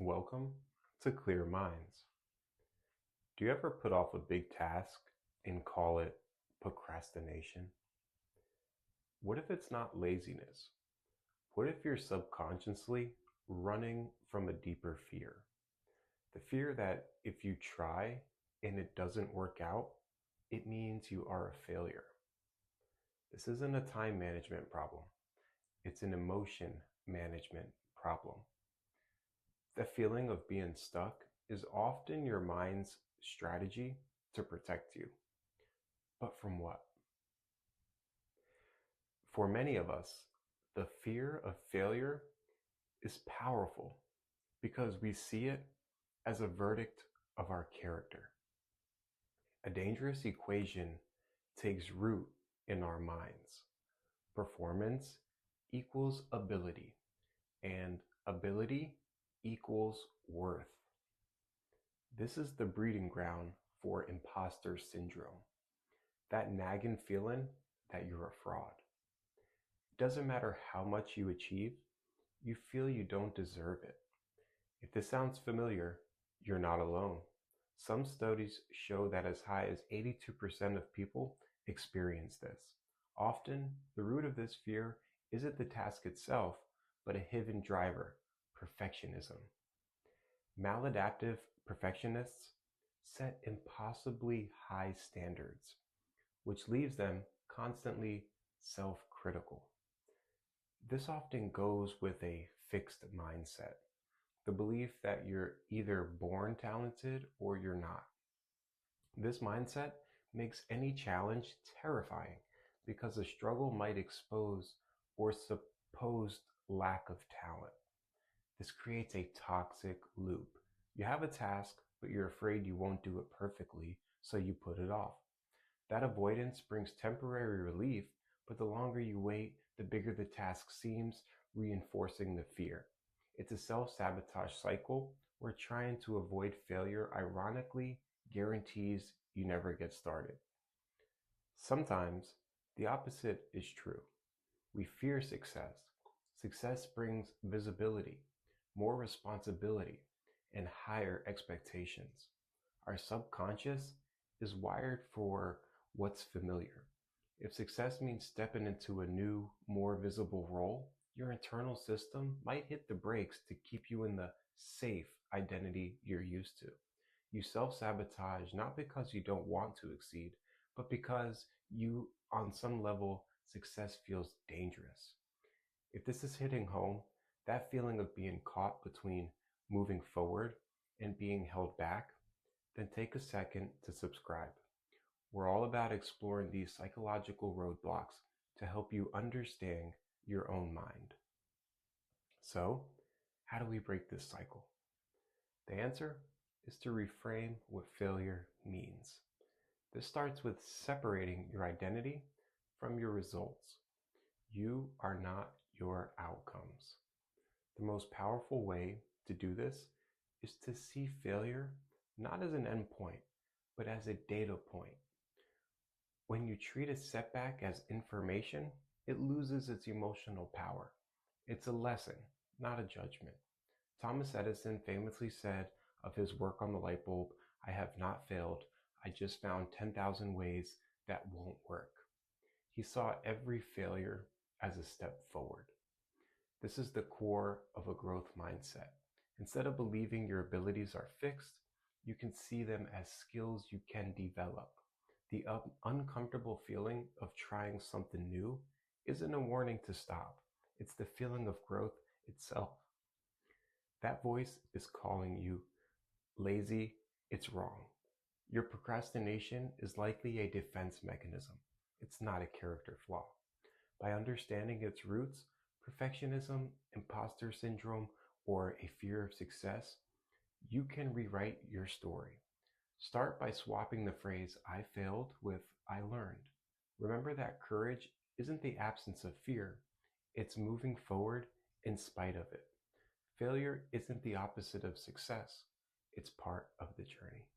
Welcome to Clear Minds. Do you ever put off a big task and call it procrastination? What if it's not laziness? What if you're subconsciously running from a deeper fear? The fear that if you try and it doesn't work out, it means you are a failure. This isn't a time management problem. It's an emotion management problem. The feeling of being stuck is often your mind's strategy to protect you. But from what? For many of us, the fear of failure is powerful because we see it as a verdict of our character. A dangerous equation takes root in our minds. Performance equals ability, and ability equals worth. This is the breeding ground for imposter syndrome. That nagging feeling that you're a fraud. It doesn't matter how much you achieve, you feel you don't deserve it. If this sounds familiar, you're not alone. Some studies show that as high as 82% of people experience this. Often, the root of this fear isn't the task itself, but a hidden driver, perfectionism. Maladaptive perfectionists set impossibly high standards, which leaves them constantly self-critical. This often goes with a fixed mindset, the belief that you're either born talented or you're not. This mindset makes any challenge terrifying because the struggle might expose or supposed lack of talent. This creates a toxic loop. You have a task, but you're afraid you won't do it perfectly, so you put it off. That avoidance brings temporary relief, but the longer you wait, the bigger the task seems, reinforcing the fear. It's a self-sabotage cycle where trying to avoid failure ironically guarantees you never get started. Sometimes the opposite is true. We fear success. Success brings visibility, more responsibility, and higher expectations. Our subconscious is wired for what's familiar. If success means stepping into a new, more visible role, your internal system might hit the brakes to keep you in the safe identity you're used to. You self-sabotage not because you don't want to exceed, but because you, on some level, success feels dangerous. If this is hitting home, that feeling of being caught between moving forward and being held back, then take a second to subscribe. We're all about exploring these psychological roadblocks to help you understand your own mind. So, how do we break this cycle? The answer is to reframe what failure means. This starts with separating your identity from your results. You are not your outcomes. The most powerful way to do this is to see failure not as an endpoint, but as a data point. When you treat a setback as information, it loses its emotional power. It's a lesson, not a judgment. Thomas Edison famously said of his work on the light bulb, "I have not failed. I just found 10,000 ways that won't work." He saw every failure as a step forward. This is the core of a growth mindset. Instead of believing your abilities are fixed, you can see them as skills you can develop. The uncomfortable feeling of trying something new isn't a warning to stop. It's the feeling of growth itself. That voice is calling you lazy, it's wrong. Your procrastination is likely a defense mechanism. It's not a character flaw. By understanding its roots, perfectionism, imposter syndrome, or a fear of success, you can rewrite your story. Start by swapping the phrase "I failed" with "I learned." Remember that courage isn't the absence of fear, it's moving forward in spite of it. Failure isn't the opposite of success, it's part of the journey.